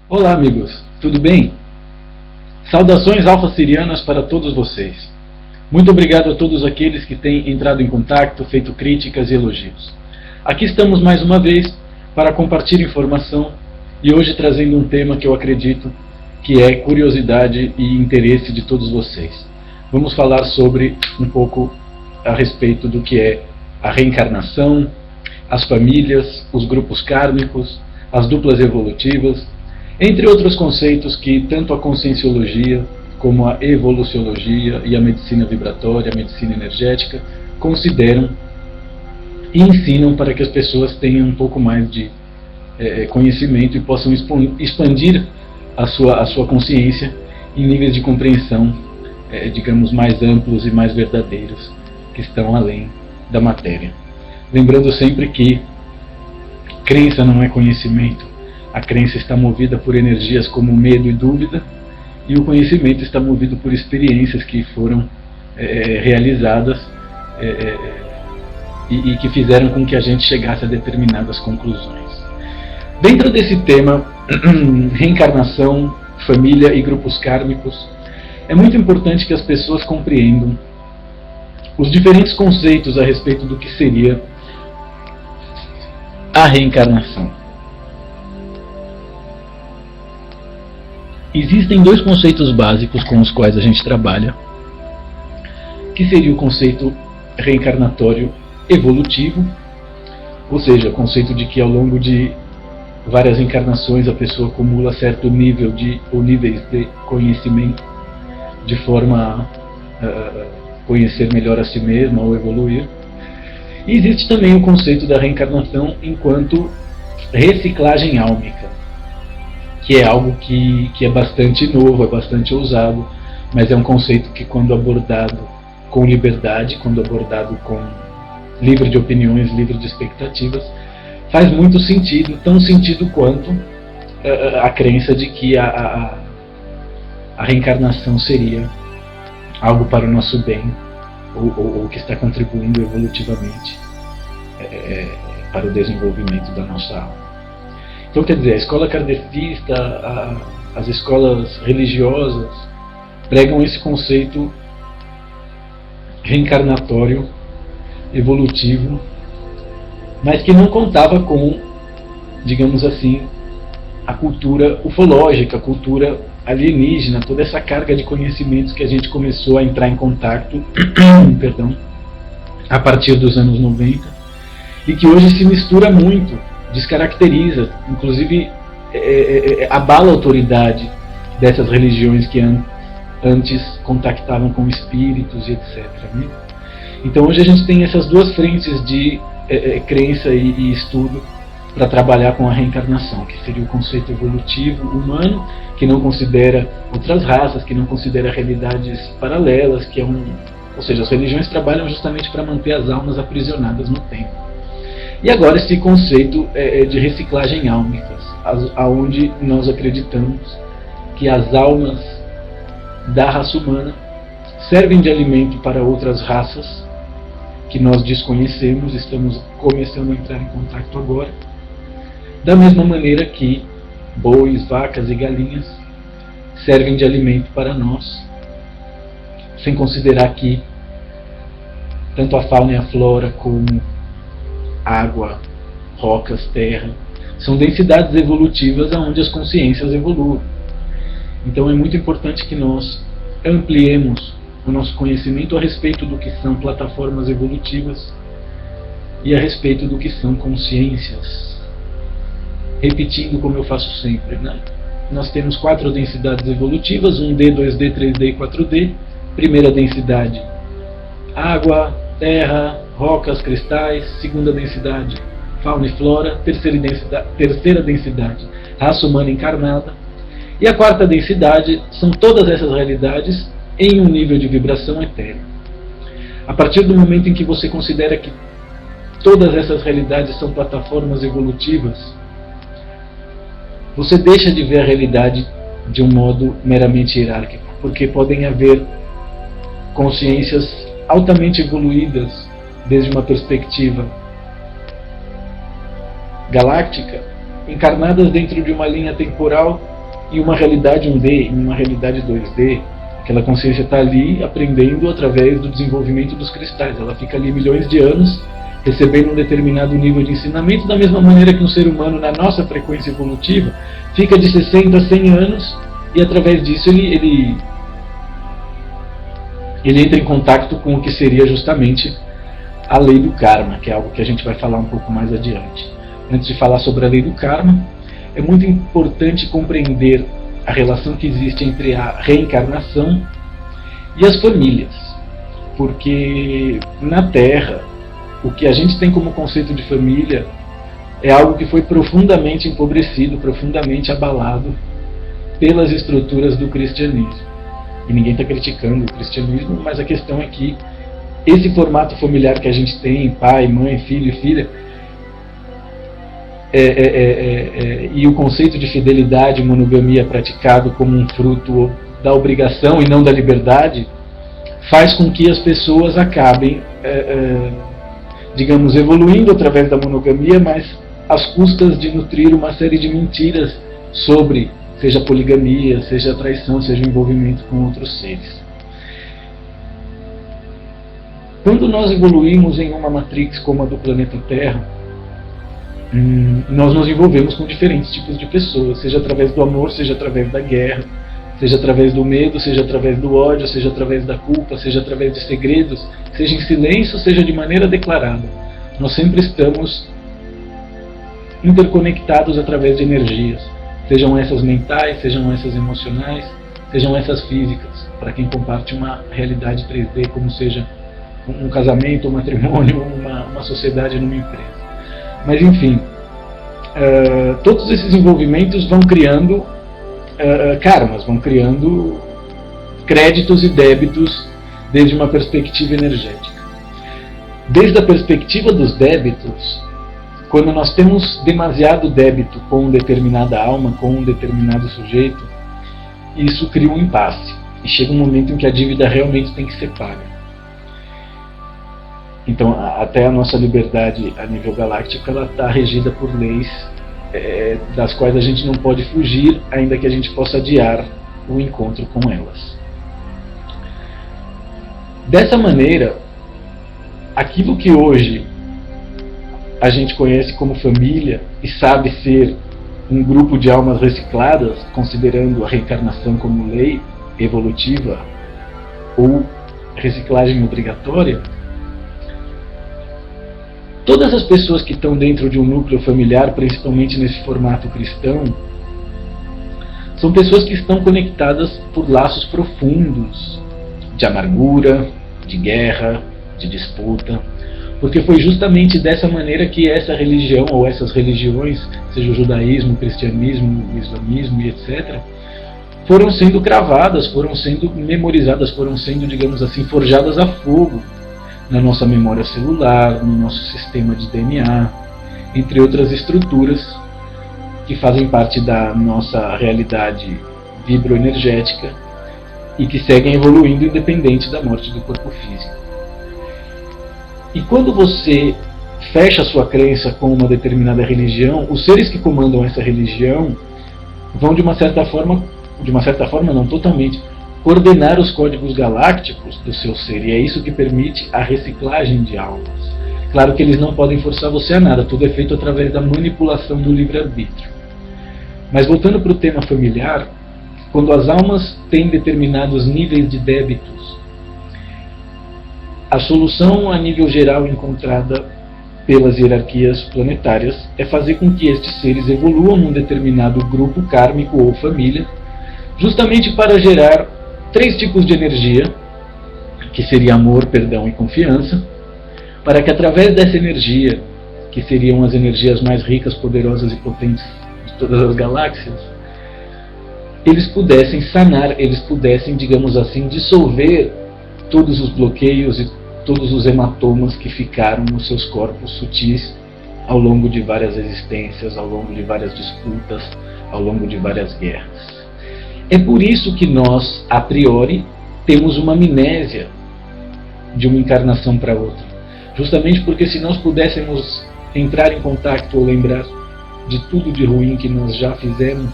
Olá, amigos, tudo bem? Saudações alfa-sirianas para todos vocês. Muito obrigado a todos aqueles que têm entrado em contato, feito críticas e elogios. Aqui estamos mais uma vez para compartilhar informação e hoje trazendo um tema que eu acredito que é curiosidade e interesse de todos vocês. Vamos falar sobre um pouco a respeito do que é a reencarnação, as famílias, os grupos kármicos, as duplas evolutivas, entre outros conceitos que tanto a conscienciologia como a evoluciologia e a medicina vibratória, a medicina energética consideram e ensinam para que as pessoas tenham um pouco mais de conhecimento e possam expandir a sua consciência em níveis de compreensão, digamos, mais amplos e mais verdadeiros, que estão além da matéria. Lembrando sempre que crença não é conhecimento. A crença está movida por energias como medo e dúvida, e o conhecimento está movido por experiências que foram realizadas e que fizeram com que a gente chegasse a determinadas conclusões. Dentro desse tema, reencarnação, família e grupos kármicos, é muito importante que as pessoas compreendam os diferentes conceitos a respeito do que seria a reencarnação. Existem dois conceitos básicos com os quais a gente trabalha, que seria o conceito reencarnatório evolutivo, ou seja, o conceito de que ao longo de várias encarnações a pessoa acumula certo nível ou níveis de conhecimento, de forma a conhecer melhor a si mesma ou evoluir. E existe também o conceito da reencarnação enquanto reciclagem álmica, que é algo que é bastante novo, é bastante ousado, mas é um conceito que, quando abordado com liberdade, quando abordado com livre de opiniões, livre de expectativas, faz muito sentido, tão sentido quanto a crença de que a reencarnação seria algo para o nosso bem, ou que está contribuindo evolutivamente para o desenvolvimento da nossa alma. Então, quer dizer, a escola kardecista, as escolas religiosas pregam esse conceito reencarnatório, evolutivo, mas que não contava com, digamos assim, a cultura ufológica, a cultura alienígena, toda essa carga de conhecimentos que a gente começou a entrar em contato perdão, a partir dos anos 90, e que hoje se mistura muito, descaracteriza, inclusive abala a autoridade dessas religiões que antes contactavam com espíritos e etc. Né? Então hoje a gente tem essas duas frentes de crença e estudo para trabalhar com a reencarnação, que seria o conceito evolutivo humano, que não considera outras raças, que não considera realidades paralelas, ou seja, as religiões trabalham justamente para manter as almas aprisionadas no tempo. E agora esse conceito de reciclagem álmica, aonde nós acreditamos que as almas da raça humana servem de alimento para outras raças que nós desconhecemos, estamos começando a entrar em contato agora, da mesma maneira que bois, vacas e galinhas servem de alimento para nós, sem considerar que tanto a fauna e a flora como água, rocas, terra, são densidades evolutivas onde as consciências evoluem. Então é muito importante que nós ampliemos o nosso conhecimento a respeito do que são plataformas evolutivas e a respeito do que são consciências. Repetindo como eu faço sempre, né? Nós temos 4 densidades evolutivas, 1D, 2D, 3D e 4D. Primeira densidade, água, terra, rocas, cristais. Segunda densidade, fauna e flora. Terceira densidade, raça humana encarnada. E a quarta densidade são todas essas realidades em um nível de vibração etéreo. A partir do momento em que você considera que todas essas realidades são plataformas evolutivas, você deixa de ver a realidade de um modo meramente hierárquico, porque podem haver consciências altamente evoluídas desde uma perspectiva galáctica, encarnadas dentro de uma linha temporal em uma realidade 1D, em uma realidade 2D. Aquela consciência está ali aprendendo através do desenvolvimento dos cristais. Ela fica ali milhões de anos, recebendo um determinado nível de ensinamento, da mesma maneira que um ser humano, na nossa frequência evolutiva, fica de 60 a 100 anos, e através disso ele entra em contato com o que seria justamente a lei do karma, que é algo que a gente vai falar um pouco mais adiante. Antes de falar sobre a lei do karma, é muito importante compreender a relação que existe entre a reencarnação e as famílias, porque na Terra o que a gente tem como conceito de família é algo que foi profundamente empobrecido, profundamente abalado pelas estruturas do cristianismo. E ninguém está criticando o cristianismo, mas a questão é que esse formato familiar que a gente tem, pai, mãe, filho e filha, e o conceito de fidelidade e monogamia praticado como um fruto da obrigação e não da liberdade, faz com que as pessoas acabem, digamos, evoluindo através da monogamia, mas às custas de nutrir uma série de mentiras sobre, seja poligamia, seja traição, seja envolvimento com outros seres. Quando nós evoluímos em uma matrix como a do planeta Terra, nós nos envolvemos com diferentes tipos de pessoas, seja através do amor, seja através da guerra, seja através do medo, seja através do ódio, seja através da culpa, seja através de segredos, seja em silêncio, seja de maneira declarada. Nós sempre estamos interconectados através de energias, sejam essas mentais, sejam essas emocionais, sejam essas físicas, para quem comparte uma realidade 3D, como seja um casamento, um matrimônio, uma sociedade numa empresa. Mas enfim, todos esses envolvimentos vão criando karmas, vão criando créditos e débitos desde uma perspectiva energética. Desde a perspectiva dos débitos, quando nós temos demasiado débito com determinada alma, com um determinado sujeito, isso cria um impasse. E chega um momento em que a dívida realmente tem que ser paga. Então, até a nossa liberdade a nível galáctico, ela está regida por leis das quais a gente não pode fugir, ainda que a gente possa adiar o encontro com elas. Dessa maneira, aquilo que hoje a gente conhece como família e sabe ser um grupo de almas recicladas, considerando a reencarnação como lei evolutiva ou reciclagem obrigatória, todas as pessoas que estão dentro de um núcleo familiar, principalmente nesse formato cristão, são pessoas que estão conectadas por laços profundos de amargura, de guerra, de disputa, porque foi justamente dessa maneira que essa religião ou essas religiões, seja o judaísmo, o cristianismo, o islamismo e etc., foram sendo cravadas, foram sendo memorizadas, foram sendo, digamos assim, forjadas a fogo na nossa memória celular, no nosso sistema de DNA, entre outras estruturas que fazem parte da nossa realidade vibroenergética e que seguem evoluindo independente da morte do corpo físico. E quando você fecha a sua crença com uma determinada religião, os seres que comandam essa religião vão de uma certa forma não, totalmente, coordenar os códigos galácticos do seu ser, e é isso que permite a reciclagem de almas. Claro que eles não podem forçar você a nada, tudo é feito através da manipulação do livre-arbítrio. Mas voltando para o tema familiar, quando as almas têm determinados níveis de débitos, a solução a nível geral encontrada pelas hierarquias planetárias é fazer com que estes seres evoluam num determinado grupo kármico ou família, justamente para gerar 3 tipos de energia, que seria amor, perdão e confiança, para que através dessa energia, que seriam as energias mais ricas, poderosas e potentes de todas as galáxias, eles pudessem sanar, eles pudessem, digamos assim, dissolver todos os bloqueios e todos os hematomas que ficaram nos seus corpos sutis ao longo de várias existências, ao longo de várias disputas, ao longo de várias guerras. É por isso que nós, a priori, temos uma amnésia de uma encarnação para outra. Justamente porque se nós pudéssemos entrar em contato ou lembrar de tudo de ruim que nós já fizemos,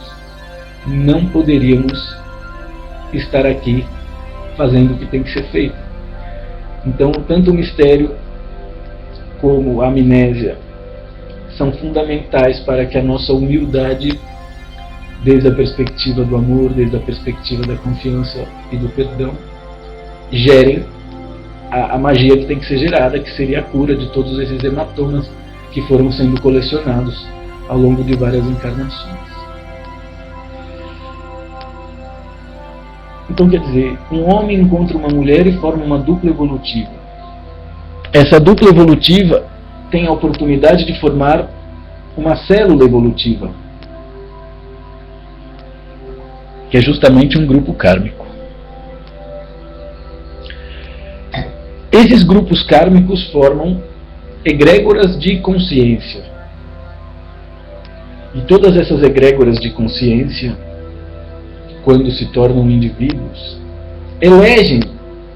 não poderíamos estar aqui fazendo o que tem que ser feito. Então, tanto o mistério como a amnésia são fundamentais para que a nossa humildade, desde a perspectiva do amor, desde a perspectiva da confiança e do perdão, gerem a magia que tem que ser gerada, que seria a cura de todos esses hematomas que foram sendo colecionados ao longo de várias encarnações. Então, quer dizer, um homem encontra uma mulher e forma uma dupla evolutiva. Essa dupla evolutiva tem a oportunidade de formar uma célula evolutiva, que é justamente um grupo kármico. Esses grupos kármicos formam egrégoras de consciência. E todas essas egrégoras de consciência, quando se tornam indivíduos, elegem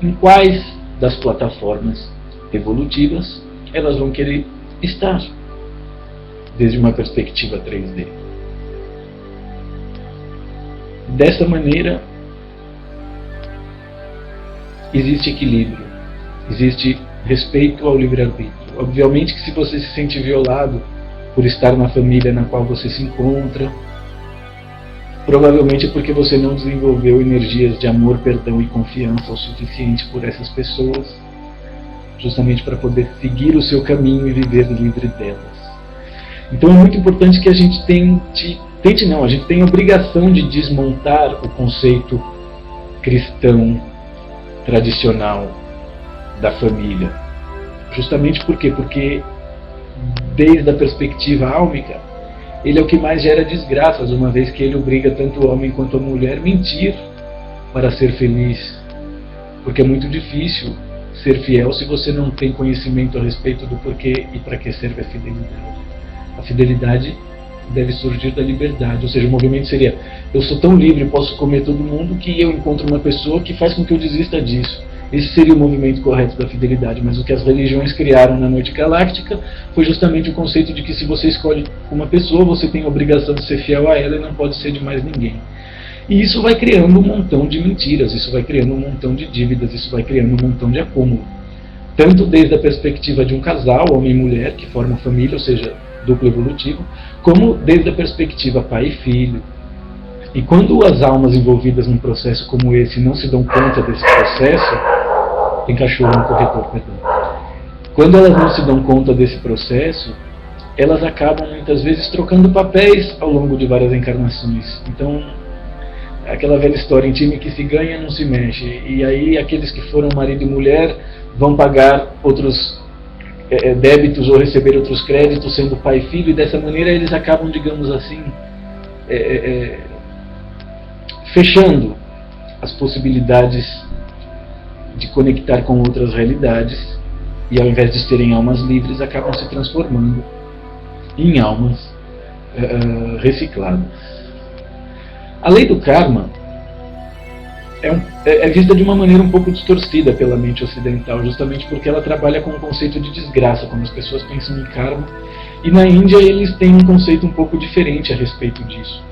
em quais das plataformas evolutivas elas vão querer estar, desde uma perspectiva 3D. Dessa maneira, existe equilíbrio, existe respeito ao livre-arbítrio. Obviamente que se você se sente violado por estar na família na qual você se encontra, provavelmente é porque você não desenvolveu energias de amor, perdão e confiança o suficiente por essas pessoas, justamente para poder seguir o seu caminho e viver livre delas. Então é muito importante que a gente a gente tem a obrigação de desmontar o conceito cristão tradicional da família. Justamente por quê? Porque desde a perspectiva álmica, ele é o que mais gera desgraças, uma vez que ele obriga tanto o homem quanto a mulher a mentir para ser feliz. Porque é muito difícil ser fiel se você não tem conhecimento a respeito do porquê e para que serve a fidelidade. A fidelidade deve surgir da liberdade, ou seja, o movimento seria: eu sou tão livre, posso comer todo mundo, que eu encontro uma pessoa que faz com que eu desista disso. Esse seria o movimento correto da fidelidade, mas o que as religiões criaram na Noite Galáctica foi justamente o conceito de que se você escolhe uma pessoa, você tem a obrigação de ser fiel a ela e não pode ser de mais ninguém. E isso vai criando um montão de mentiras, isso vai criando um montão de dívidas, isso vai criando um montão de acúmulo. Tanto desde a perspectiva de um casal, homem e mulher, que formam família, ou seja, duplo evolutivo, como desde a perspectiva pai e filho. E quando as almas envolvidas num processo como esse não se dão conta desse processo, tem cachorro no corredor, perdão. Quando elas não se dão conta desse processo, elas acabam muitas vezes trocando papéis ao longo de várias encarnações. Então, aquela velha história, em time que se ganha não se mexe. E aí aqueles que foram marido e mulher vão pagar outros débitos ou receber outros créditos sendo pai e filho, e dessa maneira eles acabam, digamos assim, fechando as possibilidades de conectar com outras realidades, e ao invés de serem almas livres, acabam se transformando em almas recicladas. A lei do karma é vista de uma maneira um pouco distorcida pela mente ocidental, justamente porque ela trabalha com o conceito de desgraça, quando as pessoas pensam em karma, e na Índia eles têm um conceito um pouco diferente a respeito disso.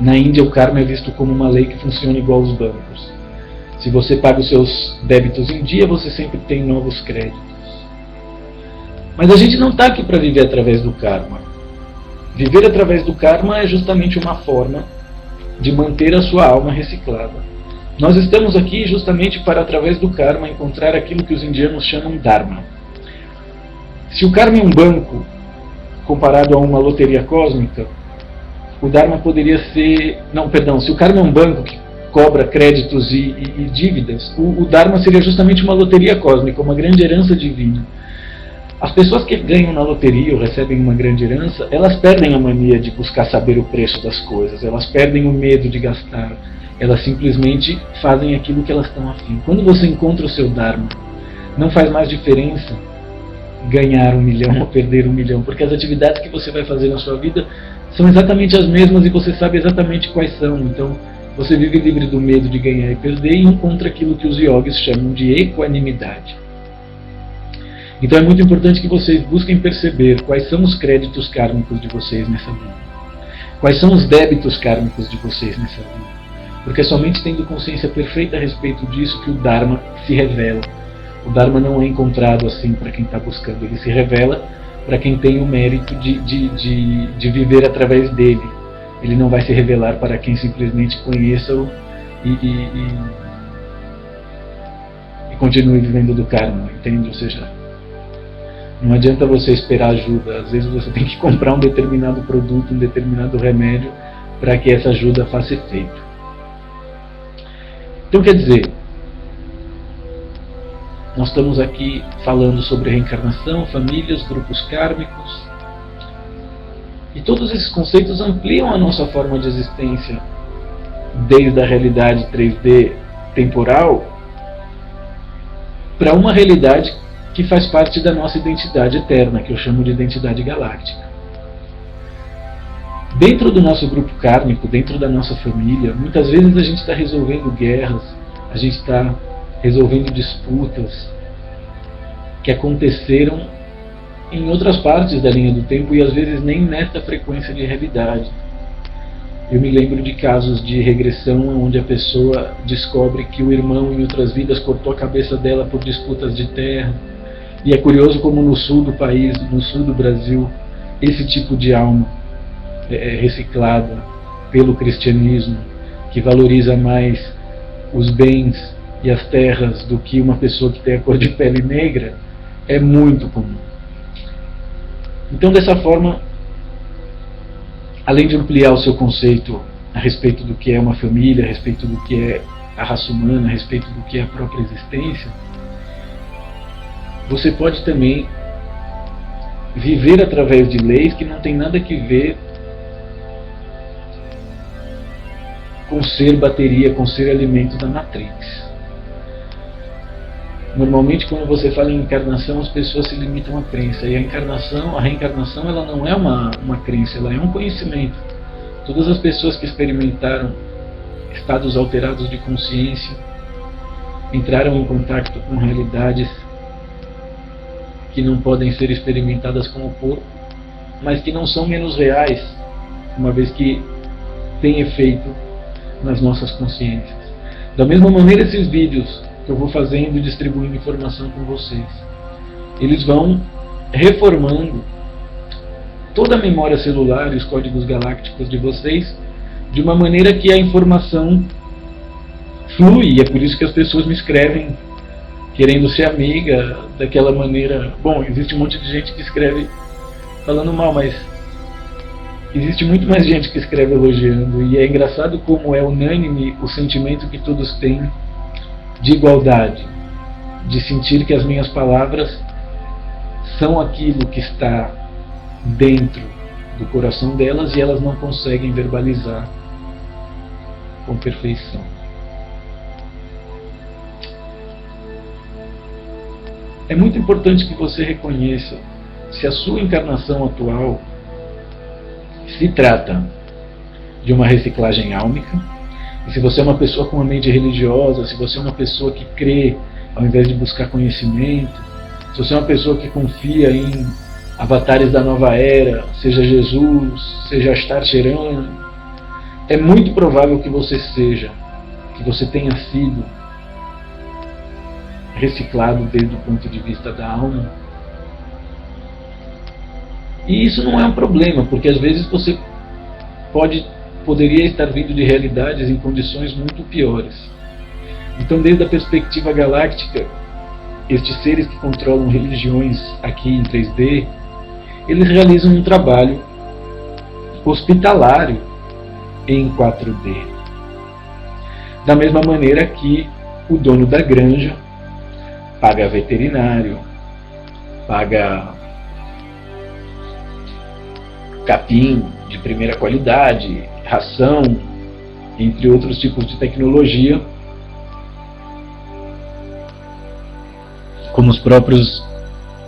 Na Índia o karma é visto como uma lei que funciona igual aos bancos. Se você paga os seus débitos em dia, você sempre tem novos créditos. Mas a gente não está aqui para viver através do karma. Viver através do karma é justamente uma forma de manter a sua alma reciclada. Nós estamos aqui justamente para, através do karma, encontrar aquilo que os indianos chamam dharma. Se o karma é um banco, comparado a uma loteria cósmica, o dharma poderia ser... se o karma é um banco que cobra créditos e dívidas, o dharma seria justamente uma loteria cósmica, uma grande herança divina. As pessoas que ganham na loteria ou recebem uma grande herança, elas perdem a mania de buscar saber o preço das coisas, elas perdem o medo de gastar, elas simplesmente fazem aquilo que elas estão afim. Quando você encontra o seu dharma, não faz mais diferença ganhar 1 milhão ou perder 1 milhão, porque as atividades que você vai fazer na sua vida são exatamente as mesmas e você sabe exatamente quais são. Então você vive livre do medo de ganhar e perder e encontra aquilo que os yogis chamam de equanimidade. Então é muito importante que vocês busquem perceber quais são os créditos kármicos de vocês nessa vida. Quais são os débitos kármicos de vocês nessa vida? Porque é somente tendo consciência perfeita a respeito disso que o Dharma se revela. O Dharma não é encontrado assim para quem está buscando, ele se revela para quem tem o mérito de viver através dele. Ele não vai se revelar para quem simplesmente conheça-o e continue vivendo do karma, entende? Ou seja, não adianta você esperar ajuda. Às vezes você tem que comprar um determinado produto, um determinado remédio para que essa ajuda faça efeito. Então, quer dizer, nós estamos aqui falando sobre reencarnação, famílias, grupos kármicos, e todos esses conceitos ampliam a nossa forma de existência desde a realidade 3D temporal para uma realidade que faz parte da nossa identidade eterna, que eu chamo de identidade galáctica. Dentro do nosso grupo kármico, dentro da nossa família, muitas vezes a gente está resolvendo guerras, a gente está resolvendo disputas que aconteceram em outras partes da linha do tempo e às vezes nem nessa frequência de realidade. Eu me lembro de casos de regressão onde a pessoa descobre que o irmão em outras vidas cortou a cabeça dela por disputas de terra. E é curioso como no sul do país, no sul do Brasil, esse tipo de alma é reciclada pelo cristianismo, que valoriza mais os bens e as terras do que uma pessoa que tem a cor de pele negra, é muito comum. Então, dessa forma, além de ampliar o seu conceito a respeito do que é uma família, a respeito do que é a raça humana, a respeito do que é a própria existência, você pode também viver através de leis que não tem nada que ver com ser bateria, com ser alimento da Matrix. Normalmente, quando você fala em encarnação, as pessoas se limitam à crença. E a reencarnação, ela não é uma crença, ela é um conhecimento. Todas as pessoas que experimentaram estados alterados de consciência, entraram em contato com realidades que não podem ser experimentadas com o corpo, mas que não são menos reais, uma vez que têm efeito nas nossas consciências. Da mesma maneira, esses vídeos que eu vou fazendo e distribuindo informação com vocês, eles vão reformando toda a memória celular e os códigos galácticos de vocês de uma maneira que a informação flui, e é por isso que as pessoas me escrevem querendo ser amiga daquela maneira. Bom, existe um monte de gente que escreve falando mal, mas existe muito mais gente que escreve elogiando, e é engraçado como é unânime o sentimento que todos têm de igualdade, de sentir que as minhas palavras são aquilo que está dentro do coração delas e elas não conseguem verbalizar com perfeição. É muito importante que você reconheça se a sua encarnação atual se trata de uma reciclagem álmica, e se você é uma pessoa com uma mente religiosa, se você é uma pessoa que crê ao invés de buscar conhecimento, se você é uma pessoa que confia em avatares da nova era, seja Jesus, seja Astar Sheran, é muito provável que você tenha sido reciclado desde o ponto de vista da alma. E isso não é um problema, porque às vezes você poderia estar vindo de realidades em condições muito piores. Então, desde a perspectiva galáctica, estes seres que controlam religiões aqui em 3D, eles realizam um trabalho hospitalário em 4D. Da mesma maneira que o dono da granja paga veterinário, paga capim de primeira qualidade, ração, entre outros tipos de tecnologia, como os próprios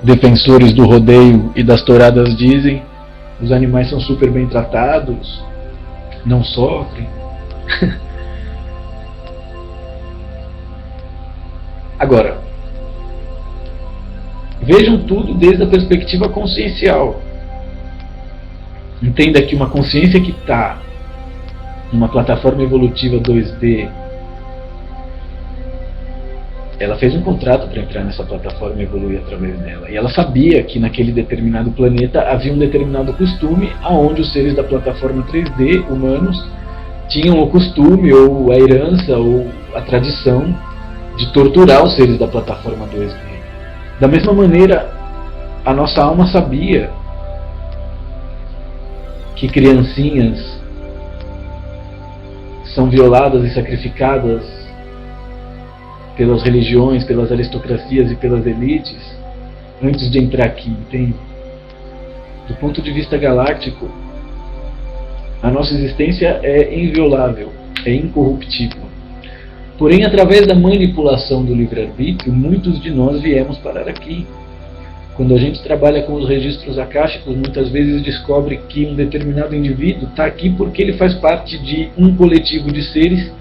defensores do rodeio e das touradas dizem, os animais são super bem tratados, não sofrem. Agora, vejam tudo desde a perspectiva consciencial. Entenda que uma consciência que está numa plataforma evolutiva 2D, ela fez um contrato para entrar nessa plataforma e evoluir através dela. E ela sabia que naquele determinado planeta havia um determinado costume, aonde os seres da plataforma 3D, humanos, tinham o costume, ou a herança, ou a tradição de torturar os seres da plataforma 2D. Da mesma maneira, a nossa alma sabia que criancinhas são violadas e sacrificadas pelas religiões, pelas aristocracias e pelas elites antes de entrar aqui, entende? Do ponto de vista galáctico, a nossa existência é inviolável, é incorruptível. Porém, através da manipulação do livre-arbítrio, muitos de nós viemos parar aqui. Quando a gente trabalha com os registros akáshicos, muitas vezes descobre que um determinado indivíduo está aqui porque ele faz parte de um coletivo de seres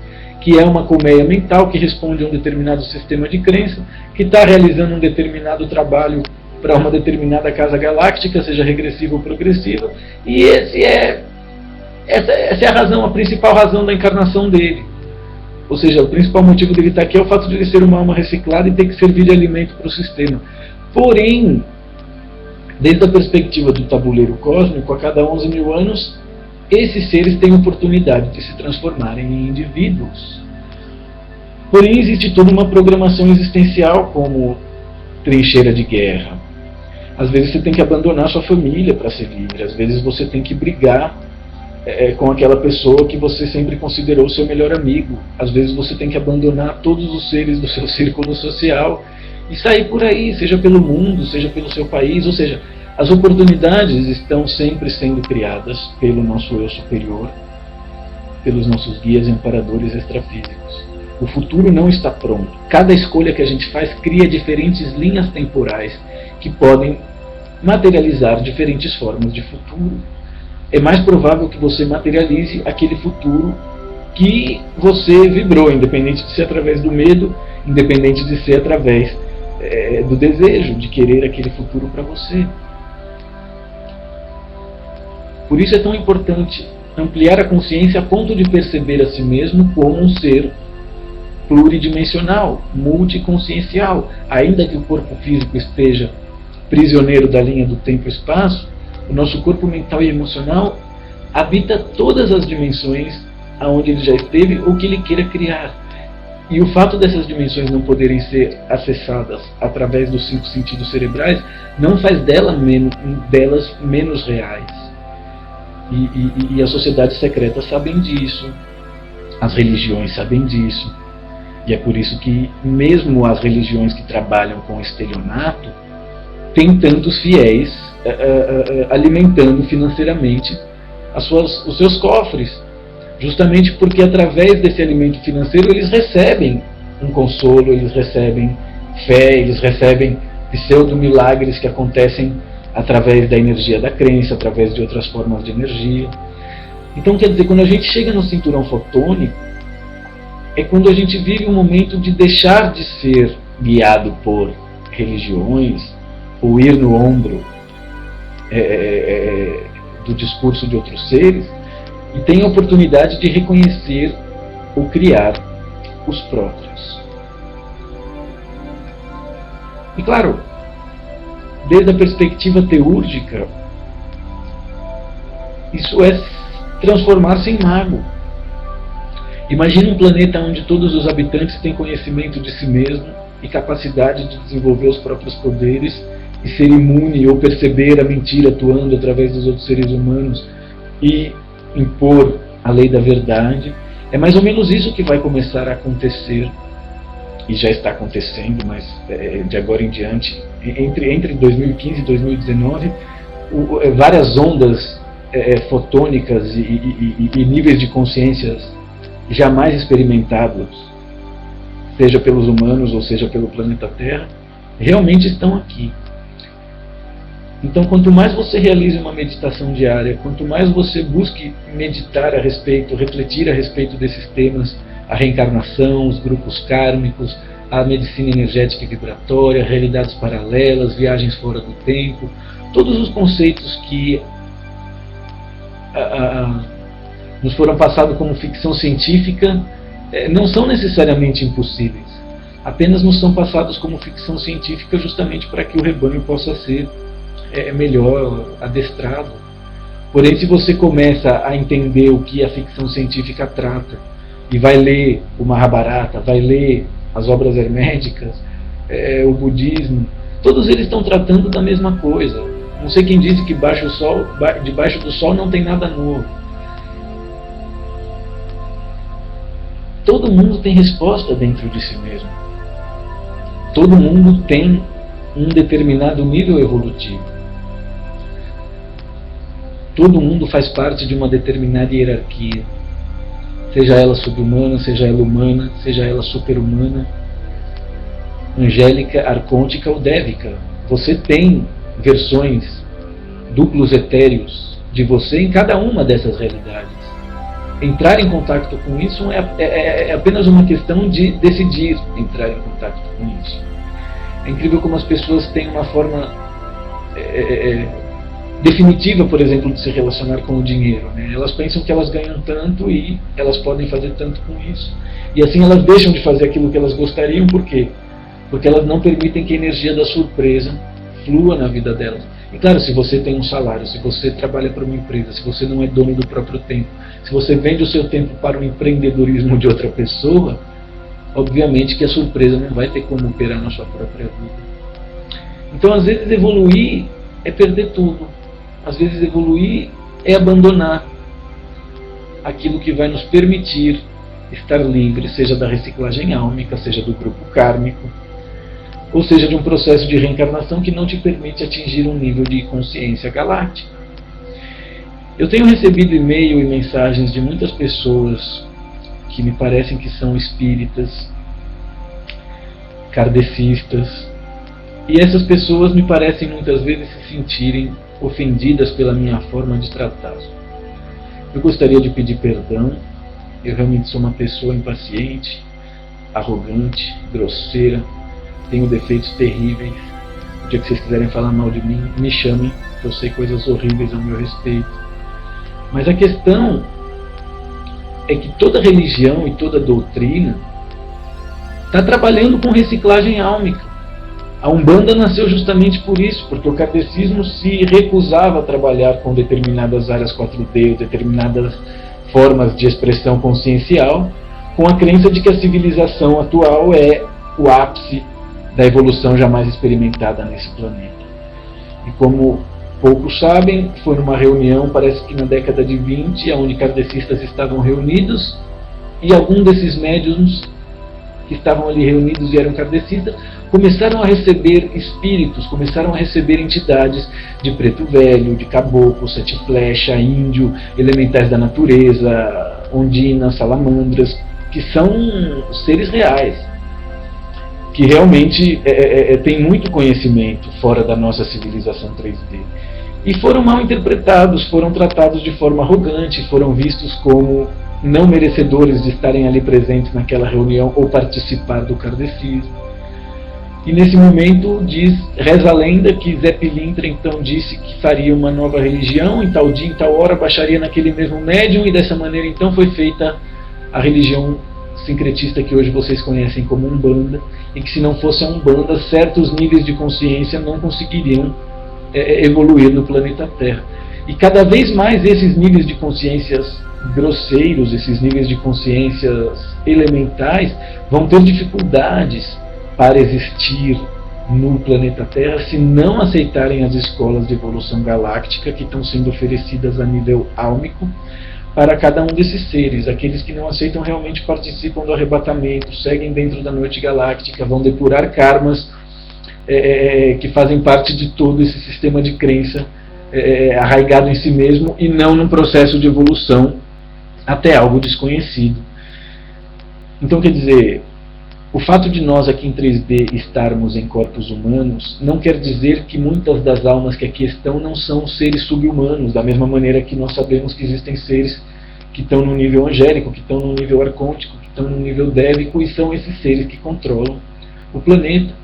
que é uma colmeia mental que responde a um determinado sistema de crença, que está realizando um determinado trabalho para uma determinada casa galáctica, seja regressiva ou progressiva, e essa é a razão, a principal razão da encarnação dele. Ou seja, o principal motivo dele estar aqui é o fato de ele ser uma alma reciclada e ter que servir de alimento para o sistema. Porém, desde a perspectiva do tabuleiro cósmico, a cada 11 mil anos, esses seres têm oportunidade de se transformarem em indivíduos. Porém, existe toda uma programação existencial como trincheira de guerra. Às vezes você tem que abandonar sua família para ser livre. Às vezes você tem que brigar com aquela pessoa que você sempre considerou seu melhor amigo. Às vezes você tem que abandonar todos os seres do seu círculo social e sair por aí, seja pelo mundo, seja pelo seu país. Ou seja, as oportunidades estão sempre sendo criadas pelo nosso eu superior, pelos nossos guias e amparadores extrafísicos. O futuro não está pronto. Cada escolha que a gente faz cria diferentes linhas temporais que podem materializar diferentes formas de futuro. É mais provável que você materialize aquele futuro que você vibrou, independente de ser através do medo, independente de ser através do desejo de querer aquele futuro para você. Por isso é tão importante ampliar a consciência a ponto de perceber a si mesmo como um ser pluridimensional, multiconsciencial. Ainda que o corpo físico esteja prisioneiro da linha do tempo e espaço, o nosso corpo mental e emocional habita todas as dimensões aonde ele já esteve ou que ele queira criar. E o fato dessas dimensões não poderem ser acessadas através dos 5 sentidos cerebrais não faz delas menos reais. E as sociedades secretas sabem disso, as religiões sabem disso, e é por isso que mesmo as religiões que trabalham com estelionato têm tantos fiéis alimentando financeiramente os seus cofres, justamente porque através desse alimento financeiro eles recebem um consolo, eles recebem fé, eles recebem pseudo-milagres que acontecem através da energia da crença, através de outras formas de energia. Então, quer dizer, quando a gente chega no cinturão fotônico, é quando a gente vive um momento de deixar de ser guiado por religiões, ou ir no ombro do discurso de outros seres, e tem a oportunidade de reconhecer ou criar os próprios. E claro, desde a perspectiva teúrgica, isso é transformar-se em mago. Imagine um planeta onde todos os habitantes têm conhecimento de si mesmo e capacidade de desenvolver os próprios poderes e ser imune ou perceber a mentira atuando através dos outros seres humanos e impor a lei da verdade. É mais ou menos isso que vai começar a acontecer, e já está acontecendo, mas de agora em diante, entre 2015 e 2019, várias ondas fotônicas e níveis de consciências jamais experimentados, seja pelos humanos ou seja pelo planeta Terra, realmente estão aqui. Então, quanto mais você realize uma meditação diária, quanto mais você busque meditar a respeito, refletir a respeito desses temas, a reencarnação, os grupos kármicos, a medicina energética e vibratória, realidades paralelas, viagens fora do tempo, todos os conceitos que nos foram passados como ficção científica não são necessariamente impossíveis. Apenas nos são passados como ficção científica justamente para que o rebanho possa ser melhor adestrado. Porém, se você começa a entender o que a ficção científica trata, e vai ler o Mahabharata, vai ler as obras herméticas, o budismo, todos eles estão tratando da mesma coisa. Não sei quem disse que debaixo do sol não tem nada novo. Todo mundo tem resposta dentro de si mesmo. Todo mundo tem um determinado nível evolutivo. Todo mundo faz parte de uma determinada hierarquia. Seja ela subhumana, seja ela humana, seja ela super-humana, angélica, arcôntica ou dévica. Você tem versões duplos etéreos de você em cada uma dessas realidades. Entrar em contato com isso é apenas uma questão de decidir entrar em contato com isso. É incrível como as pessoas têm uma forma definitiva, por exemplo, de se relacionar com o dinheiro, né? Elas pensam que elas ganham tanto e elas podem fazer tanto com isso. E assim elas deixam de fazer aquilo que elas gostariam. Por quê? Porque elas não permitem que a energia da surpresa flua na vida delas. E claro, se você tem um salário, se você trabalha para uma empresa, se você não é dono do próprio tempo, se você vende o seu tempo para o empreendedorismo de outra pessoa, obviamente que a surpresa não vai ter como operar na sua própria vida. Então, às vezes, evoluir é perder tudo. Às vezes, evoluir é abandonar aquilo que vai nos permitir estar livre, seja da reciclagem álmica, seja do grupo kármico, ou seja, de um processo de reencarnação que não te permite atingir um nível de consciência galáctica. Eu tenho recebido e-mail e mensagens de muitas pessoas que me parecem que são espíritas, kardecistas, e essas pessoas me parecem muitas vezes se sentirem ofendidas pela minha forma de tratar. Eu gostaria de pedir perdão. Eu realmente sou uma pessoa impaciente, arrogante, grosseira, tenho defeitos terríveis. O dia que vocês quiserem falar mal de mim, me chamem, que eu sei coisas horríveis a meu respeito. Mas a questão é que toda religião e toda doutrina está trabalhando com reciclagem álmica. A Umbanda nasceu justamente por isso, porque o kardecismo se recusava a trabalhar com determinadas áreas 4D, determinadas formas de expressão consciencial, com a crença de que a civilização atual é o ápice da evolução jamais experimentada nesse planeta. E como poucos sabem, foi numa reunião, parece que na década de 20, onde kardecistas estavam reunidos, e algum desses médiums que estavam ali reunidos e eram kardecistas, começaram a receber espíritos, começaram a receber entidades de preto velho, de caboclo, sete flecha, índio, elementais da natureza, ondinas, salamandras, que são seres reais, que realmente têm muito conhecimento fora da nossa civilização 3D. E foram mal interpretados, foram tratados de forma arrogante, foram vistos como não merecedores de estarem ali presentes naquela reunião ou participar do kardecismo. E nesse momento reza a lenda que Zé Pilintra então disse que faria uma nova religião, em tal dia, em tal hora, baixaria naquele mesmo médium, e dessa maneira então foi feita a religião sincretista que hoje vocês conhecem como Umbanda, e que se não fosse a Umbanda, certos níveis de consciência não conseguiriam evoluir no planeta Terra. E cada vez mais esses níveis de consciências grosseiros, esses níveis de consciências elementais, vão ter dificuldades para existir no planeta Terra se não aceitarem as escolas de evolução galáctica que estão sendo oferecidas a nível álmico para cada um desses seres. Aqueles que não aceitam realmente participam do arrebatamento, seguem dentro da noite galáctica, vão depurar karmas que fazem parte de todo esse sistema de crença arraigado em si mesmo e não num processo de evolução até algo desconhecido. Então, quer dizer, o fato de nós aqui em 3D estarmos em corpos humanos não quer dizer que muitas das almas que aqui estão não são seres subhumanos, da mesma maneira que nós sabemos que existem seres que estão no nível angélico, que estão no nível arcôntico, que estão no nível dévico, e são esses seres que controlam o planeta,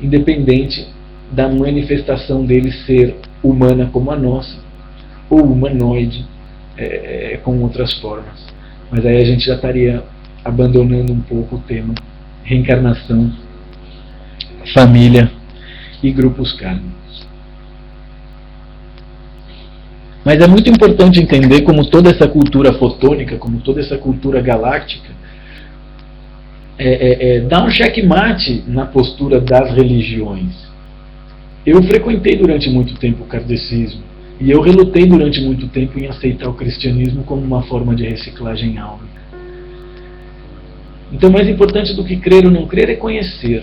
independente da manifestação deles ser humana como a nossa, ou humanoide, com outras formas. Mas aí a gente já estaria abandonando um pouco o tema reencarnação, família e grupos kármicos. Mas é muito importante entender como toda essa cultura fotônica, como toda essa cultura galáctica, dá um checkmate na postura das religiões. Eu frequentei durante muito tempo o kardecismo, e eu relutei durante muito tempo em aceitar o cristianismo como uma forma de reciclagem álmica. Então, mais importante do que crer ou não crer é conhecer.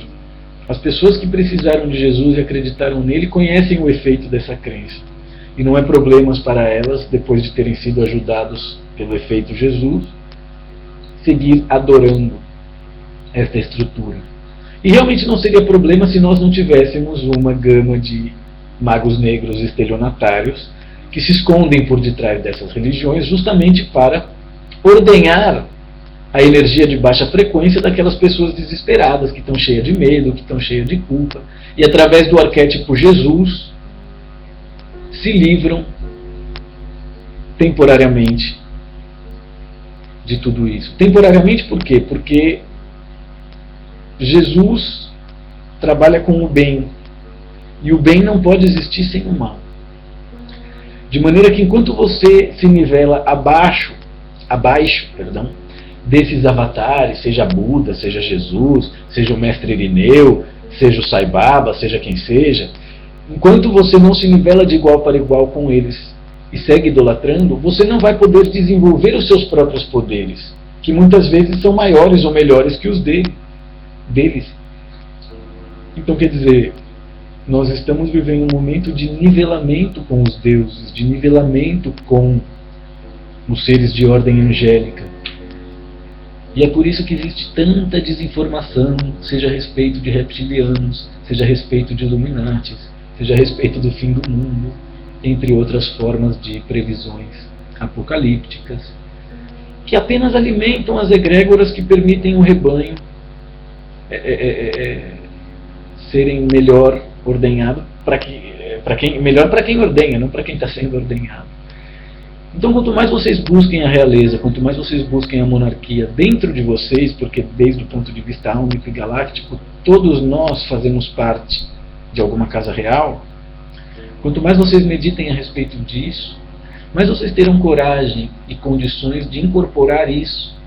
As pessoas que precisaram de Jesus e acreditaram nele conhecem o efeito dessa crença. E não é problema para elas, depois de terem sido ajudados pelo efeito Jesus, seguir adorando esta estrutura. E realmente não seria problema se nós não tivéssemos uma gama de magos negros estelionatários que se escondem por detrás dessas religiões justamente para ordenhar a energia de baixa frequência daquelas pessoas desesperadas, que estão cheias de medo, que estão cheias de culpa, e através do arquétipo Jesus se livram temporariamente de tudo isso. Temporariamente por quê? Porque Jesus trabalha com o bem, e o bem não pode existir sem o mal. De maneira que enquanto você se nivela abaixo, desses avatares, seja Buda, seja Jesus, seja o Mestre Irineu, seja o Sai Baba, seja quem seja, enquanto você não se nivela de igual para igual com eles e segue idolatrando, você não vai poder desenvolver os seus próprios poderes, que muitas vezes são maiores ou melhores que os deles. Então, quer dizer, nós estamos vivendo um momento de nivelamento com os deuses, de nivelamento com os seres de ordem angélica. E é por isso que existe tanta desinformação, seja a respeito de reptilianos, seja a respeito de Illuminatis, seja a respeito do fim do mundo, entre outras formas de previsões apocalípticas, que apenas alimentam as egrégoras que permitem o rebanho serem melhor ordenhado melhor para quem ordenha, não para quem está sendo ordenhado. Então, quanto mais vocês busquem a realeza, quanto mais vocês busquem a monarquia dentro de vocês, porque desde o ponto de vista álmico e galáctico, todos nós fazemos parte de alguma casa real, quanto mais vocês meditem a respeito disso, mais vocês terão coragem e condições de incorporar isso,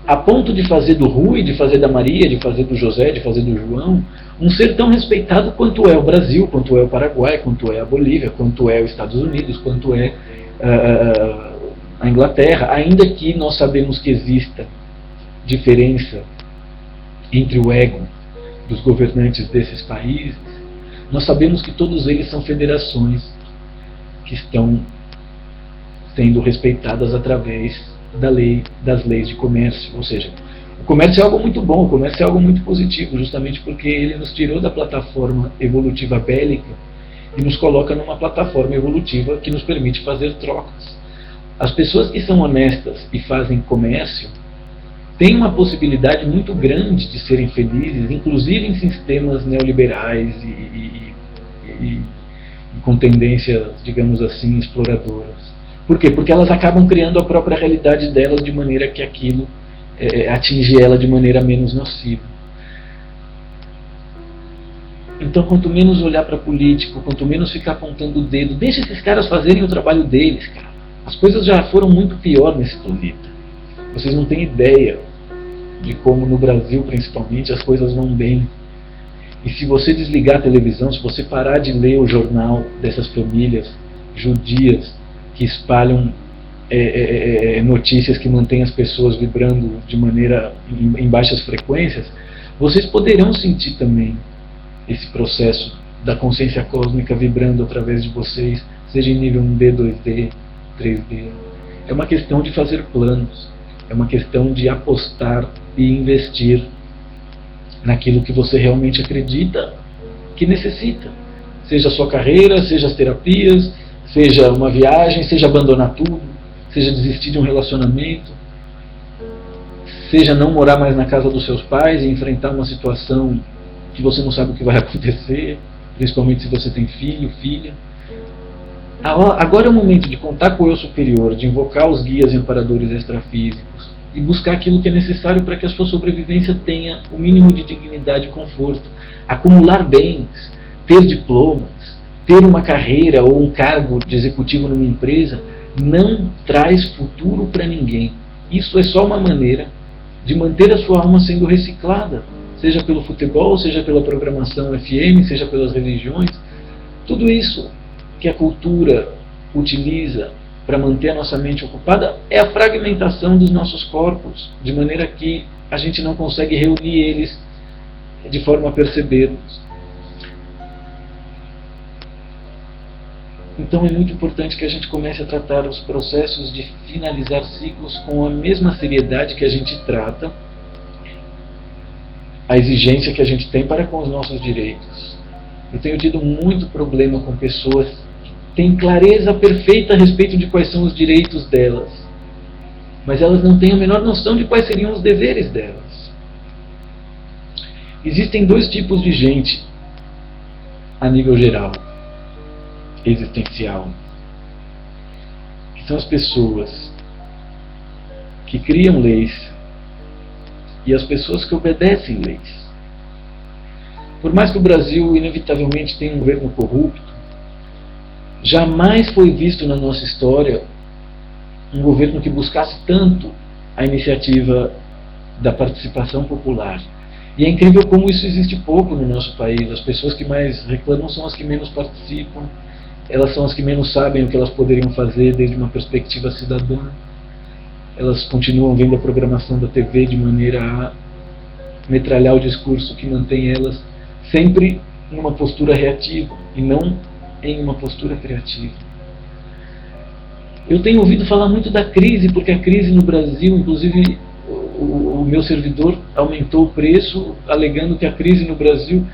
a ponto de fazer do Rui, de fazer da Maria, de fazer do José, de fazer do João, um ser tão respeitado quanto é o Brasil, quanto é o Paraguai, quanto é a Bolívia, quanto é os Estados Unidos, quanto é a Inglaterra, ainda que nós sabemos que exista diferença entre o ego dos governantes desses países, nós sabemos que todos eles são federações que estão sendo respeitadas através das leis de comércio. Ou seja, o comércio é algo muito bom, o comércio é algo muito positivo, justamente porque ele nos tirou da plataforma evolutiva bélica e nos coloca numa plataforma evolutiva que nos permite fazer trocas. As pessoas que são honestas e fazem comércio têm uma possibilidade muito grande de serem felizes, inclusive em sistemas neoliberais e com tendências, digamos assim, exploradoras. Por quê? Porque elas acabam criando a própria realidade delas de maneira que aquilo atinge ela de maneira menos nociva. Então, quanto menos olhar para político, quanto menos ficar apontando o dedo, deixa esses caras fazerem o trabalho deles, cara. As coisas já foram muito pior nesse planeta. Vocês não têm ideia de como no Brasil, principalmente, as coisas vão bem. E se você desligar a televisão, se você parar de ler o jornal dessas famílias judias que espalham notícias que mantêm as pessoas vibrando de maneira em baixas frequências, vocês poderão sentir também esse processo da consciência cósmica vibrando através de vocês, seja em nível 1D, 2D, 3D. É uma questão de fazer planos, é uma questão de apostar e investir naquilo que você realmente acredita que necessita. Seja a sua carreira, seja as terapias, seja uma viagem, seja abandonar tudo, seja desistir de um relacionamento, seja não morar mais na casa dos seus pais e enfrentar uma situação que você não sabe o que vai acontecer, principalmente se você tem filho, filha. Agora é o momento de contar com o eu superior, de invocar os guias e amparadores extrafísicos e buscar aquilo que é necessário para que a sua sobrevivência tenha o mínimo de dignidade e conforto. Acumular bens, ter diplomas, ter uma carreira ou um cargo de executivo numa empresa não traz futuro para ninguém. Isso é só uma maneira de manter a sua alma sendo reciclada, seja pelo futebol, seja pela programação FM, seja pelas religiões. Tudo isso que a cultura utiliza para manter a nossa mente ocupada é a fragmentação dos nossos corpos, de maneira que a gente não consegue reunir eles de forma a percebermos. Então é muito importante que a gente comece a tratar os processos de finalizar ciclos com a mesma seriedade que a gente trata a exigência que a gente tem para com os nossos direitos. Eu tenho tido muito problema com pessoas que têm clareza perfeita a respeito de quais são os direitos delas, mas elas não têm a menor noção de quais seriam os deveres delas. Existem dois tipos de gente a nível geral, existencial, que são as pessoas que criam leis e as pessoas que obedecem leis. Por mais que o Brasil inevitavelmente tenha um governo corrupto, jamais foi visto na nossa história um governo que buscasse tanto a iniciativa da participação popular. E é incrível como isso existe pouco no nosso país. As pessoas que mais reclamam são as que menos participam, elas são as que menos sabem o que elas poderiam fazer desde uma perspectiva cidadã. Elas continuam vendo a programação da TV de maneira a metralhar o discurso que mantém elas sempre numa postura reativa e não em uma postura criativa. Eu tenho ouvido falar muito da crise, porque a crise no Brasil, inclusive o meu servidor aumentou o preço alegando que a crise no Brasil...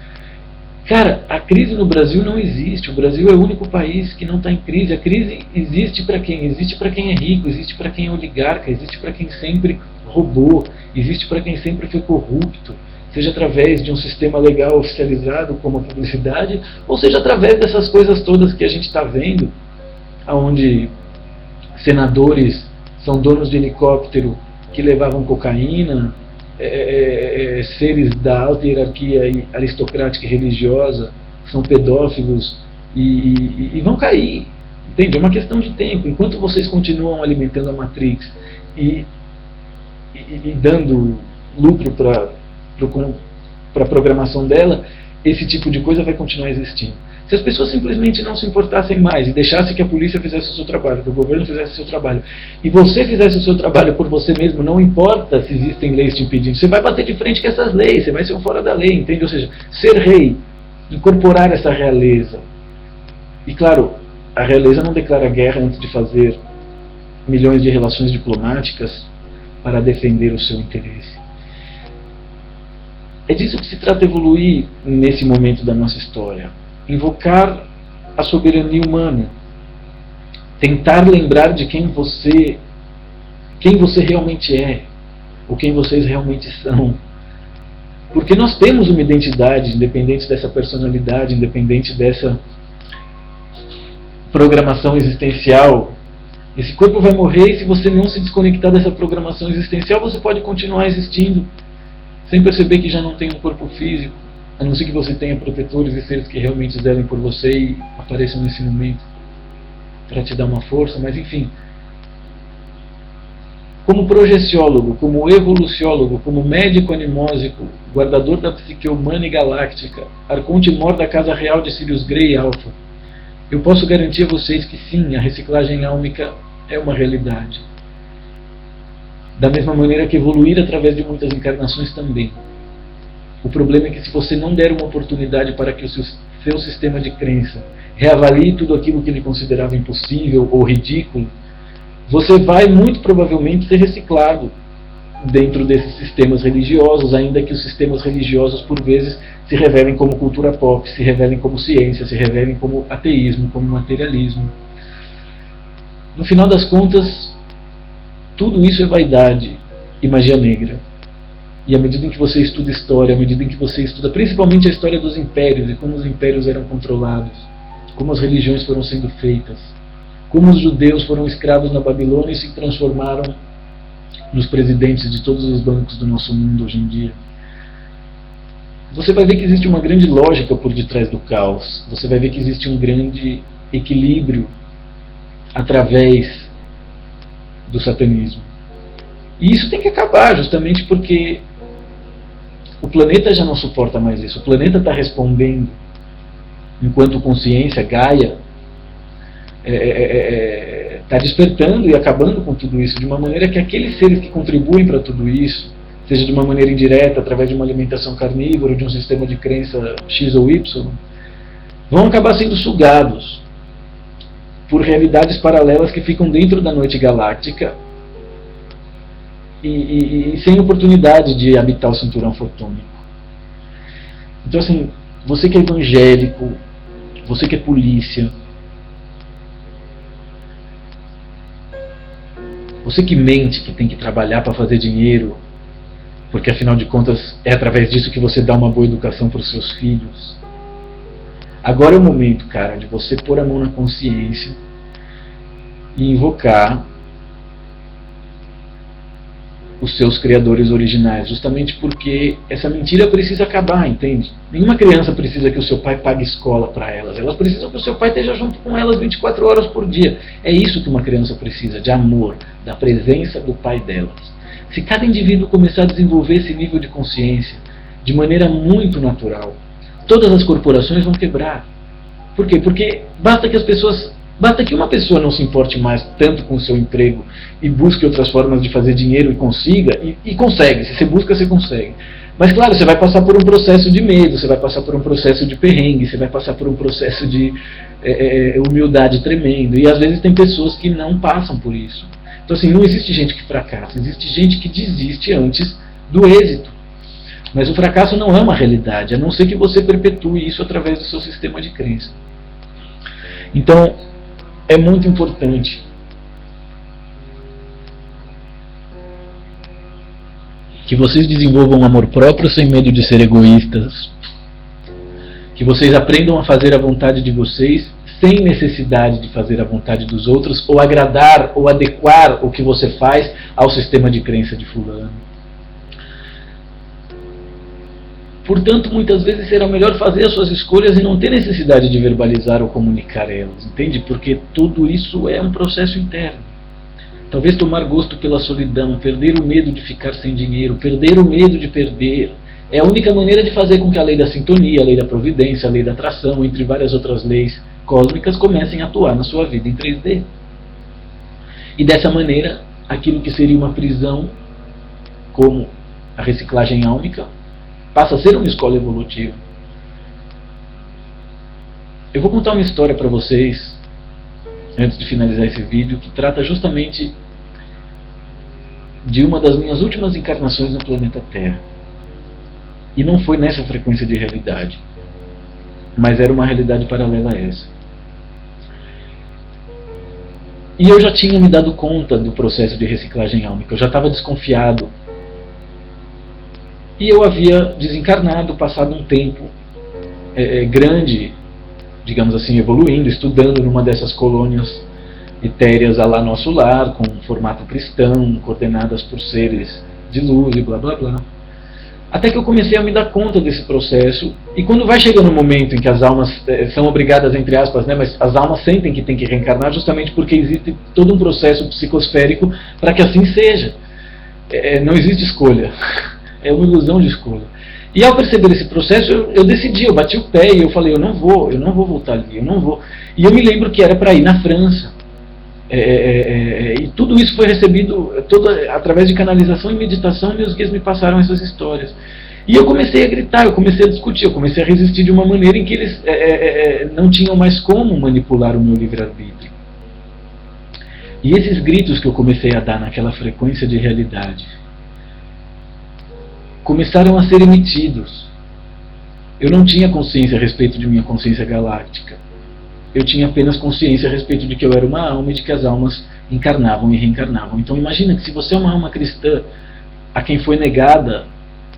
Cara, a crise no Brasil não existe. O Brasil é o único país que não está em crise. A crise existe para quem? Existe para quem é rico, existe para quem é oligarca, existe para quem sempre roubou, existe para quem sempre foi corrupto, seja através de um sistema legal oficializado como a publicidade, ou seja através dessas coisas todas que a gente está vendo, onde senadores são donos de helicóptero que levavam cocaína, seres da alta hierarquia aristocrática e religiosa são pedófilos e vão cair. Entende? É uma questão de tempo. Enquanto vocês continuam alimentando a Matrix e dando lucro para a programação dela, esse tipo de coisa vai continuar existindo. Se as pessoas simplesmente não se importassem mais e deixassem que a polícia fizesse o seu trabalho, que o governo fizesse o seu trabalho, e você fizesse o seu trabalho por você mesmo, não importa se existem leis te impedindo, você vai bater de frente com essas leis, você vai ser um fora da lei, entende? Ou seja, ser rei, incorporar essa realeza. E claro, a realeza não declara guerra antes de fazer milhões de relações diplomáticas para defender o seu interesse. É disso que se trata evoluir nesse momento da nossa história. Invocar a soberania humana. Tentar lembrar de quem você realmente é, ou quem vocês realmente são. Porque nós temos uma identidade, independente dessa personalidade, independente dessa programação existencial. Esse corpo vai morrer e se você não se desconectar dessa programação existencial, você pode continuar existindo, sem perceber que já não tem um corpo físico, a não ser que você tenha protetores e seres que realmente zelem por você e apareçam nesse momento para te dar uma força, mas enfim. Como projeciólogo, como evoluciólogo, como médico animósico, guardador da psique humana e galáctica, arconte mor da casa real de Sirius Grey Alpha, eu posso garantir a vocês que sim, a reciclagem álmica é uma realidade. Da mesma maneira que evoluir através de muitas encarnações também. O problema é que se você não der uma oportunidade para que o seu sistema de crença reavalie tudo aquilo que ele considerava impossível ou ridículo, você vai muito provavelmente ser reciclado dentro desses sistemas religiosos, ainda que os sistemas religiosos por vezes se revelem como cultura pop, se revelem como ciência, se revelem como ateísmo, como materialismo. No final das contas, tudo isso é vaidade e magia negra. E à medida em que você estuda história, à medida em que você estuda principalmente a história dos impérios e como os impérios eram controlados, como as religiões foram sendo feitas, como os judeus foram escravos na Babilônia e se transformaram nos presidentes de todos os bancos do nosso mundo hoje em dia. Você vai ver que existe uma grande lógica por detrás do caos. Você vai ver que existe um grande equilíbrio através do satanismo. E isso tem que acabar, justamente porque o planeta já não suporta mais isso. O planeta está respondendo, enquanto consciência, Gaia, está despertando e acabando com tudo isso, de uma maneira que aqueles seres que contribuem para tudo isso, seja de uma maneira indireta, através de uma alimentação carnívora, de um sistema de crença X ou Y, vão acabar sendo sugados por realidades paralelas que ficam dentro da noite galáctica e sem oportunidade de habitar o cinturão fotônico. Então, assim, você que é evangélico, você que é polícia, você que mente que tem que trabalhar para fazer dinheiro, porque afinal de contas é através disso que você dá uma boa educação para os seus filhos. Agora é o momento, cara, de você pôr a mão na consciência e invocar os seus criadores originais, justamente porque essa mentira precisa acabar, entende? Nenhuma criança precisa que o seu pai pague escola para elas. Elas precisam que o seu pai esteja junto com elas 24 horas por dia. É isso que uma criança precisa, de amor, da presença do pai delas. Se cada indivíduo começar a desenvolver esse nível de consciência de maneira muito natural, todas as corporações vão quebrar. Por quê? Porque basta que uma pessoa não se importe mais tanto com o seu emprego e busque outras formas de fazer dinheiro e consiga, e consegue. Se você busca, você consegue. Mas claro, você vai passar por um processo de medo, você vai passar por um processo de perrengue, você vai passar por um processo de humildade tremendo. E às vezes tem pessoas que não passam por isso. Então assim, não existe gente que fracassa, existe gente que desiste antes do êxito. Mas o fracasso não é uma realidade, a não ser que você perpetue isso através do seu sistema de crença. Então, é muito importante que vocês desenvolvam amor próprio sem medo de ser egoístas, que vocês aprendam a fazer a vontade de vocês sem necessidade de fazer a vontade dos outros, ou agradar ou adequar o que você faz ao sistema de crença de fulano. Portanto, muitas vezes será melhor fazer as suas escolhas e não ter necessidade de verbalizar ou comunicar elas, entende? Porque tudo isso é um processo interno. Talvez tomar gosto pela solidão, perder o medo de ficar sem dinheiro, perder o medo de perder, é a única maneira de fazer com que a lei da sintonia, a lei da providência, a lei da atração, entre várias outras leis cósmicas, comecem a atuar na sua vida em 3D. E dessa maneira, aquilo que seria uma prisão, como a reciclagem álmica, passa a ser uma escola evolutiva. Eu vou contar uma história para vocês, antes de finalizar esse vídeo, que trata justamente de uma das minhas últimas encarnações no planeta Terra. E não foi nessa frequência de realidade, mas era uma realidade paralela a essa. E eu já tinha me dado conta do processo de reciclagem álmica, eu já estava desconfiado. E eu havia desencarnado, passado um tempo grande, digamos assim, evoluindo, estudando numa dessas colônias etéreas a lá Nosso Lar, com formato cristão, coordenadas por seres de luz e blá blá blá. Até que eu comecei a me dar conta desse processo, e quando vai chegando o momento em que as almas são obrigadas, entre aspas, né, mas as almas sentem que tem que reencarnar justamente porque existe todo um processo psicosférico para que assim seja. Não existe escolha. É uma ilusão de escolha. E ao perceber esse processo, eu decidi, eu bati o pé e eu falei, eu não vou voltar ali, eu não vou. E eu me lembro que era para ir na França. E tudo isso foi recebido através de canalização e meditação, meus guias me passaram essas histórias. E eu comecei a gritar, eu comecei a discutir, eu comecei a resistir de uma maneira em que eles não tinham mais como manipular o meu livre-arbítrio. E esses gritos que eu comecei a dar naquela frequência de realidade começaram a ser emitidos. Eu não tinha consciência a respeito de minha consciência galáctica. Eu tinha apenas consciência a respeito de que eu era uma alma e de que as almas encarnavam e reencarnavam. Então imagina que se você é uma alma cristã a quem foi negada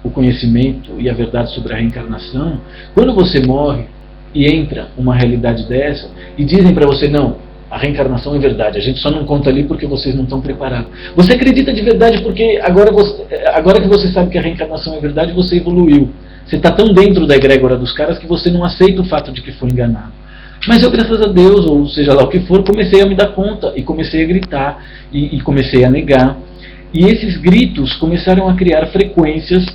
o conhecimento e a verdade sobre a reencarnação, quando você morre, e entra uma realidade dessa e dizem para você, não, a reencarnação é verdade, a gente só não conta ali porque vocês não estão preparados. Você acredita de verdade porque agora que você sabe que a reencarnação é verdade, você evoluiu. Você está tão dentro da egrégora dos caras que você não aceita o fato de que foi enganado. Mas eu, graças a Deus, ou seja lá o que for, comecei a me dar conta e comecei a gritar e comecei a negar. E esses gritos começaram a criar frequências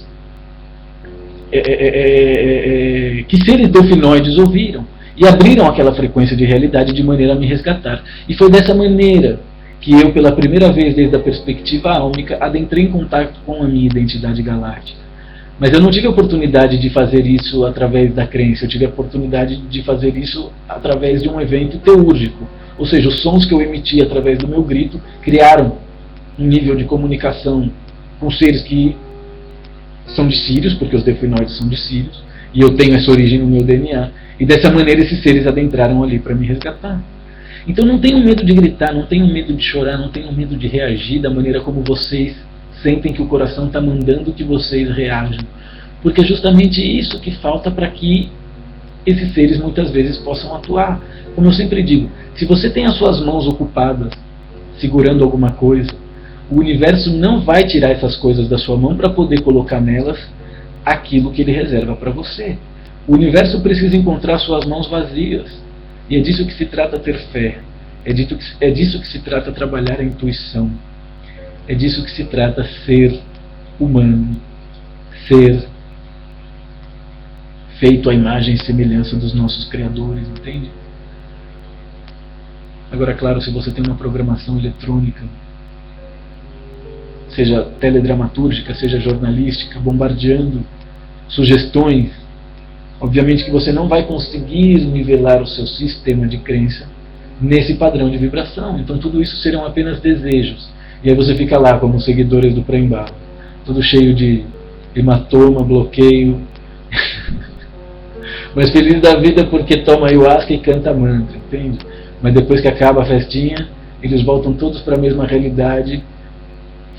que seres delfinoides ouviram e abriram aquela frequência de realidade de maneira a me resgatar. E foi dessa maneira que eu, pela primeira vez desde a perspectiva álmica, adentrei em contato com a minha identidade galáctica. Mas eu não tive a oportunidade de fazer isso através da crença, eu tive a oportunidade de fazer isso através de um evento teúrgico. Ou seja, os sons que eu emiti através do meu grito criaram um nível de comunicação com seres que são de Sírios, porque os delfinoides são de Sírios, e eu tenho essa origem no meu DNA, e dessa maneira esses seres adentraram ali para me resgatar. Então não tenham medo de gritar, não tenham medo de chorar, não tenham medo de reagir da maneira como vocês sentem que o coração está mandando que vocês reajam, porque é justamente isso que falta para que esses seres muitas vezes possam atuar. Como eu sempre digo, se você tem as suas mãos ocupadas segurando alguma coisa, o universo não vai tirar essas coisas da sua mão para poder colocar nelas aquilo que ele reserva para você. O universo precisa encontrar suas mãos vazias, e é disso que se trata ter fé, é disso que se trata trabalhar a intuição. É disso que se trata ser humano, ser feito à imagem e semelhança dos nossos criadores, entende? Agora, claro, se você tem uma programação eletrônica, seja teledramatúrgica, seja jornalística, bombardeando sugestões, obviamente que você não vai conseguir nivelar o seu sistema de crença nesse padrão de vibração. Então tudo isso serão apenas desejos. E aí você fica lá como seguidores do pré-embalo, tudo cheio de hematoma, bloqueio, mas feliz da vida porque toma ayahuasca e canta mantra, entende? Mas depois que acaba a festinha, eles voltam todos para a mesma realidade,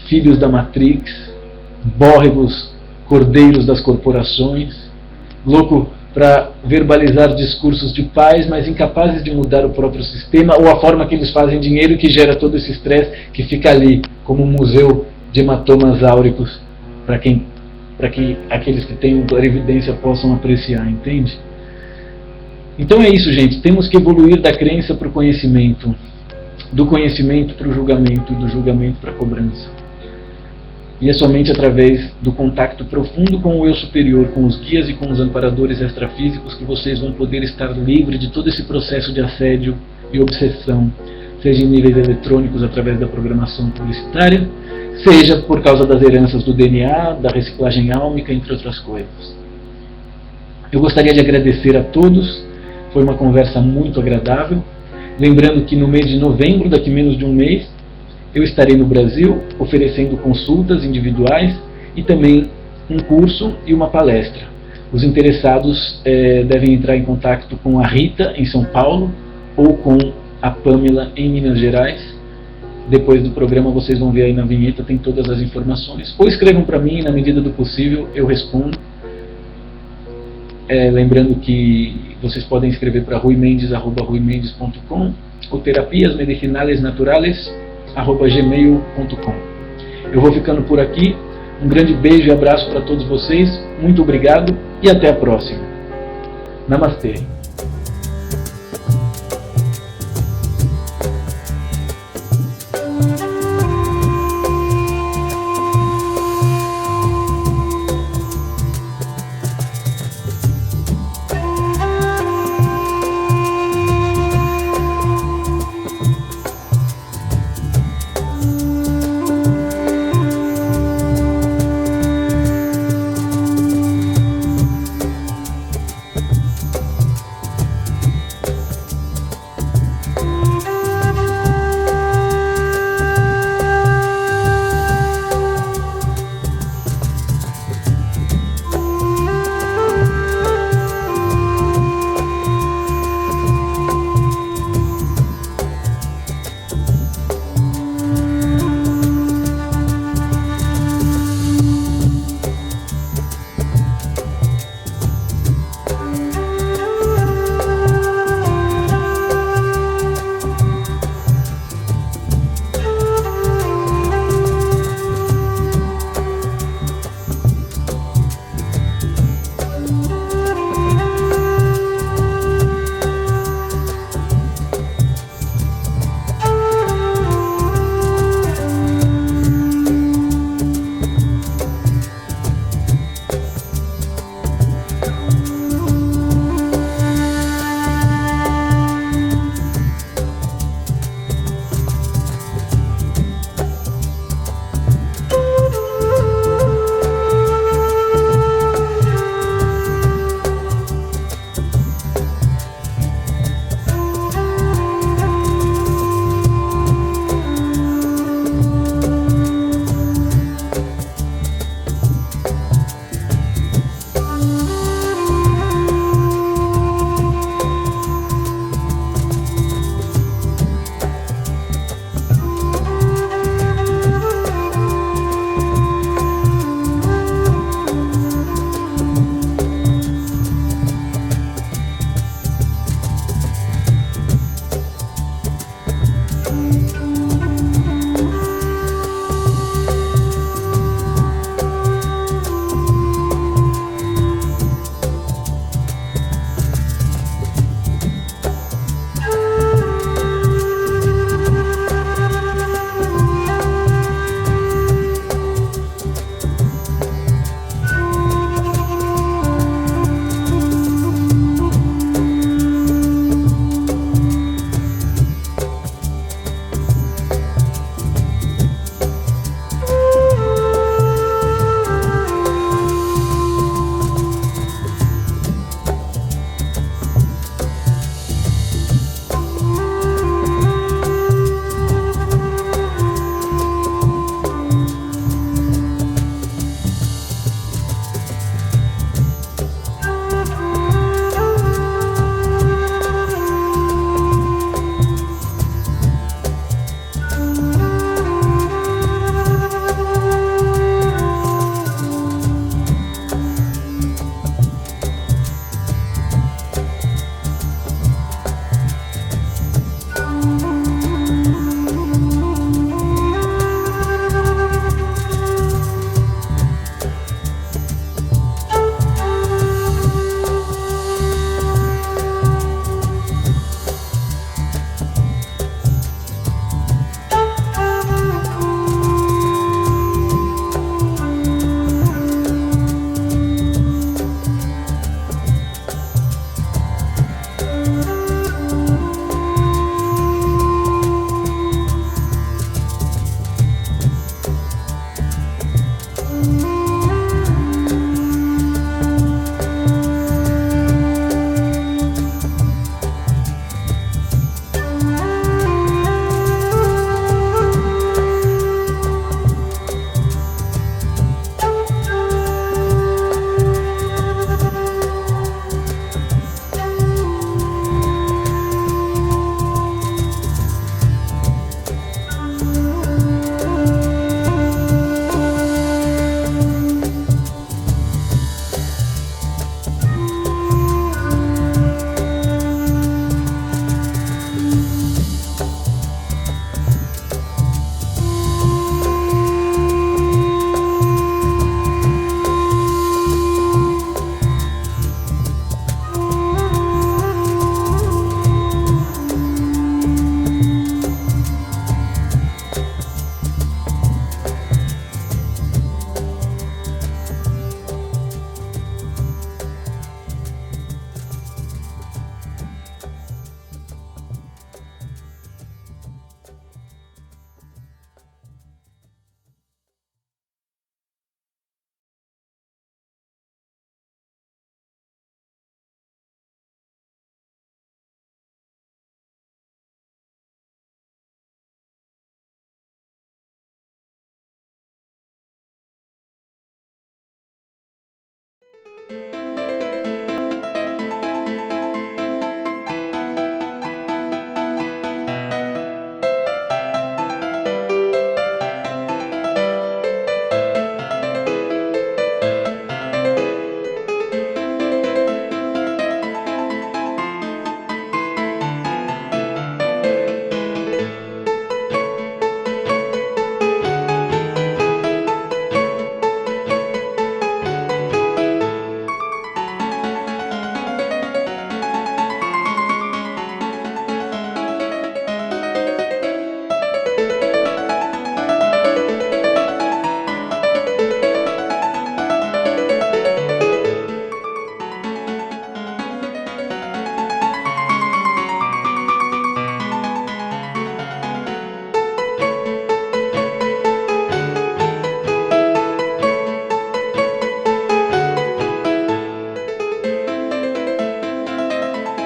filhos da Matrix, bórregos, cordeiros das corporações, louco para verbalizar discursos de paz, mas incapazes de mudar o próprio sistema ou a forma que eles fazem dinheiro, que gera todo esse estresse que fica ali como um museu de hematomas áuricos para que aqueles que têm clarividência possam apreciar, entende? Então é isso, gente, temos que evoluir da crença para o conhecimento, do conhecimento para o julgamento e do julgamento para a cobrança. E é somente através do contato profundo com o eu superior, com os guias e com os amparadores extrafísicos, que vocês vão poder estar livres de todo esse processo de assédio e obsessão, seja em níveis eletrônicos através da programação publicitária, seja por causa das heranças do DNA, da reciclagem álmica, entre outras coisas. Eu gostaria de agradecer a todos, foi uma conversa muito agradável. Lembrando que no mês de novembro, daqui menos de um mês, eu estarei no Brasil oferecendo consultas individuais e também um curso e uma palestra. Os interessados devem entrar em contato com a Rita, em São Paulo, ou com a Pamela, em Minas Gerais. Depois do programa vocês vão ver aí na vinheta, tem todas as informações. Ou escrevam para mim, na medida do possível eu respondo. Lembrando que vocês podem escrever para ruimendes@ruimendes.com ou terapiasmedicinalesnaturales@gmail.com. Eu vou ficando por aqui. Um grande beijo e abraço para todos vocês. Muito obrigado e até a próxima. Namastê.